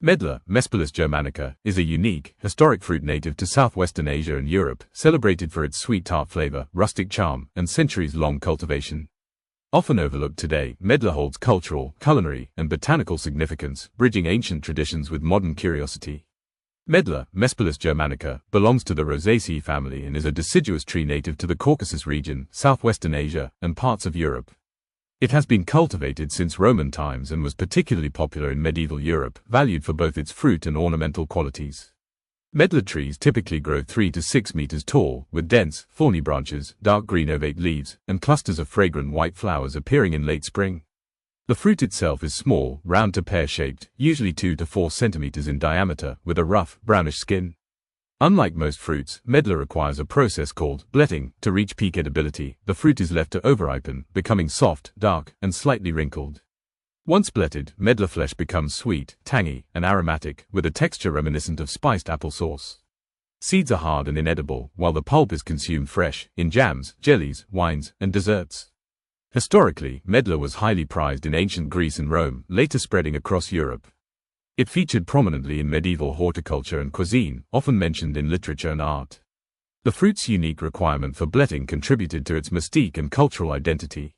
Medlar, Mespilus germanica, is a unique, historic fruit native to southwestern Asia and Europe, celebrated for its sweet tart flavor, rustic charm, and centuries-long cultivation. Often overlooked today, Medlar holds cultural, culinary, and botanical significance, bridging ancient traditions with modern curiosity. Medlar, Mespilus germanica, belongs to the Rosaceae family and is a deciduous tree native to the Caucasus region, southwestern Asia, and parts of Europe. It has been cultivated since Roman times and was particularly popular in medieval Europe, valued for both its fruit and ornamental qualities. Medlar trees typically grow 3 to 6 meters tall, with dense, thorny branches, dark green ovate leaves, and clusters of fragrant white flowers appearing in late spring. The fruit itself is small, round to pear-shaped, usually 2 to 4 centimeters in diameter, with a rough, brownish skin. Unlike most fruits, Medlar requires a process called bletting to reach peak edibility. The fruit is left to overripen, becoming soft, dark, and slightly wrinkled. Once bletted, Medlar flesh becomes sweet, tangy, and aromatic, with a texture reminiscent of spiced applesauce. Seeds are hard and inedible, while the pulp is consumed fresh, in jams, jellies, wines, and desserts. Historically, Medlar was highly prized in ancient Greece and Rome, later spreading across Europe. It featured prominently in medieval horticulture and cuisine, often mentioned in literature and art. The fruit's unique requirement for bletting contributed to its mystique and cultural identity.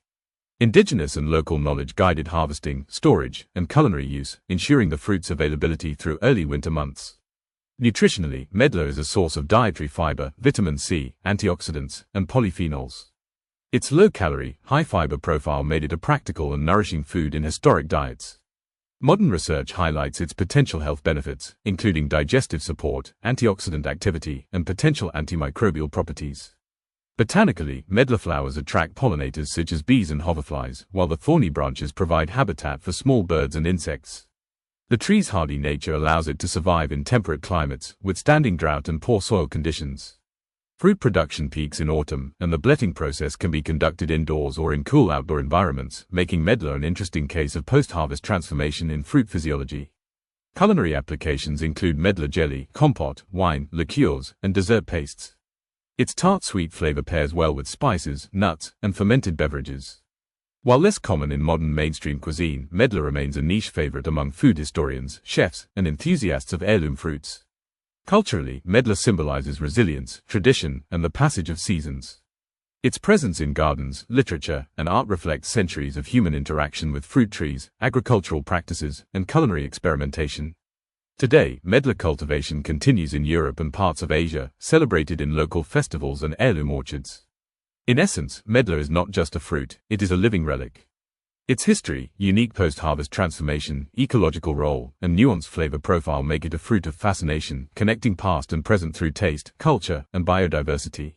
Indigenous and local knowledge guided harvesting, storage, and culinary use, ensuring the fruit's availability through early winter months. Nutritionally, Medlar is a source of dietary fiber, vitamin C, antioxidants, and polyphenols. Its low-calorie, high-fiber profile made it a practical and nourishing food in historic diets. Modern research highlights its potential health benefits, including digestive support, antioxidant activity, and potential antimicrobial properties. Botanically, Medlar flowers attract pollinators such as bees and hoverflies, while the thorny branches provide habitat for small birds and insects. The tree's hardy nature allows it to survive in temperate climates, withstanding drought and poor soil conditions. Fruit production peaks in autumn, and the bletting process can be conducted indoors or in cool outdoor environments, making Medlar an interesting case of post-harvest transformation in fruit physiology. Culinary applications include Medlar jelly, compote, wine, liqueurs, and dessert pastes. Its tart sweet flavor pairs well with spices, nuts, and fermented beverages. While less common in modern mainstream cuisine, Medlar remains a niche favorite among food historians, chefs, and enthusiasts of heirloom fruits. Culturally, Medlar symbolizes resilience, tradition, and the passage of seasons. Its presence in gardens, literature, and art reflects centuries of human interaction with fruit trees, agricultural practices, and culinary experimentation. Today, Medlar cultivation continues in Europe and parts of Asia, celebrated in local festivals and heirloom orchards. In essence, Medlar is not just a fruit, it is a living relic. Its history, unique post-harvest transformation, ecological role, and nuanced flavor profile make it a fruit of fascination, connecting past and present through taste, culture, and biodiversity.